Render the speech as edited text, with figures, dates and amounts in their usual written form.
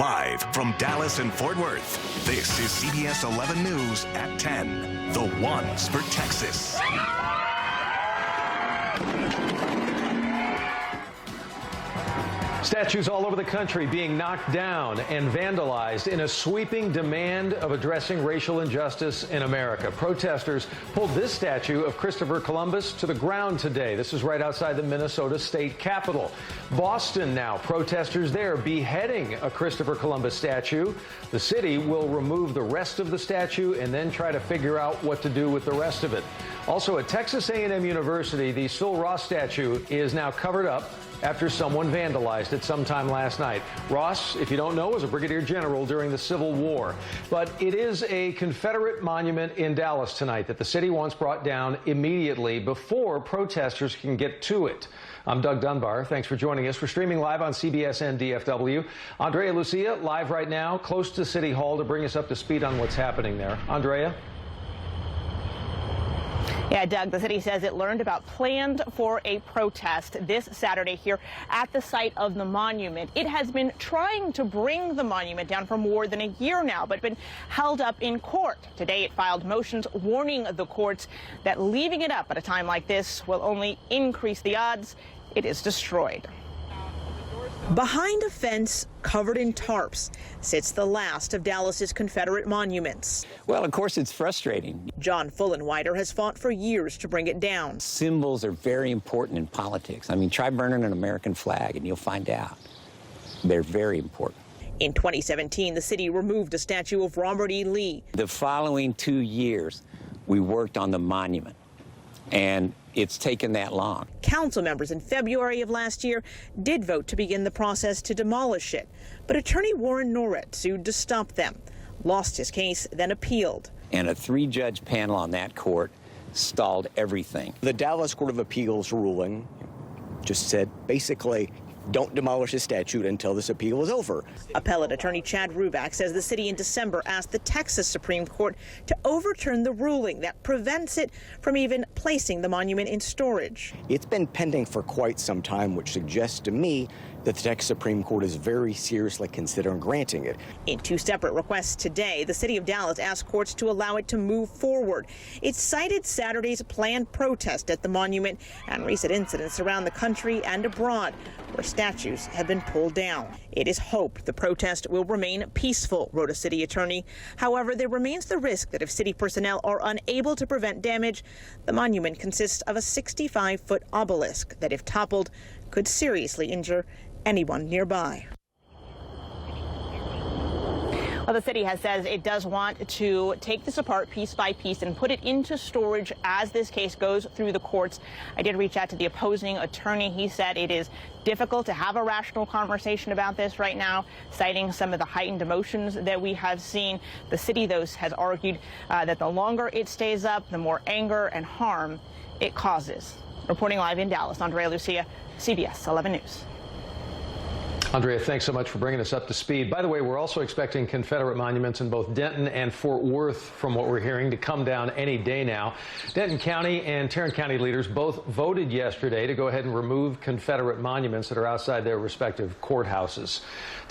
Live from Dallas and Fort Worth, this is CBS 11 News at 10. The Ones for Texas. Statues all over the country being knocked down and vandalized in a sweeping demand of addressing racial injustice in America. Protesters pulled this statue of Christopher Columbus to the ground today. This is right outside the Minnesota state capitol. Boston now, protesters there beheading a Christopher Columbus statue. The city will remove the rest of the statue and then try to figure out what to do with the rest of it. Also at Texas A&M University, the Sul Ross statue is now covered up after someone vandalized it sometime last night. Ross, if you don't know, was a brigadier general during the Civil War. But it is a Confederate monument in Dallas tonight that the city wants brought down immediately before protesters can get to it. I'm Doug Dunbar. Thanks for joining us. We're streaming live on CBS and DFW. Andrea Lucia, live right now, close to City Hall to bring us up to speed on what's happening there. Andrea? Yeah, Doug, the city says it learned about plans for a protest this Saturday here at the site of the monument. It has been trying to bring the monument down for more than a year now, but been held up in court. Today it filed motions warning the courts that leaving it up at a time like this will only increase the odds it is destroyed. Behind a fence covered in tarps sits the last of Dallas's Confederate monuments. Well, of course, it's frustrating. John Fullenwider has fought for years to bring it down. Symbols are very important in politics. I mean, try burning an American flag and you'll find out. They're very important. In 2017, the city removed a statue of Robert E. Lee. The following 2 years, we worked on the monument, and it's taken that long. Council members in February of last year did vote to begin the process to demolish it, but attorney Warren Norret sued to stop them, lost his case, then appealed. And a 3-judge panel on that court stalled everything. The Dallas Court of Appeals ruling just said, basically, don't demolish the statue until this appeal is over. Appellate attorney Chad Ruback says the city in December asked the Texas Supreme Court to overturn the ruling that prevents it from even placing the monument in storage. It's been pending for quite some time, which suggests to me that the Texas Supreme Court is very seriously considering granting it. In 2 separate requests today, the city of Dallas asked courts to allow it to move forward. It cited Saturday's planned protest at the monument and recent incidents around the country and abroad where statues have been pulled down. It is hoped the protest will remain peaceful, wrote a city attorney. However, there remains the risk that if city personnel are unable to prevent damage, the monument consists of a 65-foot obelisk that, if toppled, could seriously injure anyone nearby. Well, the city has says it does want to take this apart piece by piece and put it into storage as this case goes through the courts. I did reach out to the opposing attorney. He said it is difficult to have a rational conversation about this right now, citing some of the heightened emotions that we have seen. The city, though, has argued that the longer it stays up, the more anger and harm it causes. Reporting live in Dallas, Andrea Lucia, CBS 11 News. Andrea, thanks so much for bringing us up to speed. By the way, we're also expecting Confederate monuments in both Denton and Fort Worth, from what we're hearing, to come down any day now. Denton County and Tarrant County leaders both voted yesterday to go ahead and remove Confederate monuments that are outside their respective courthouses.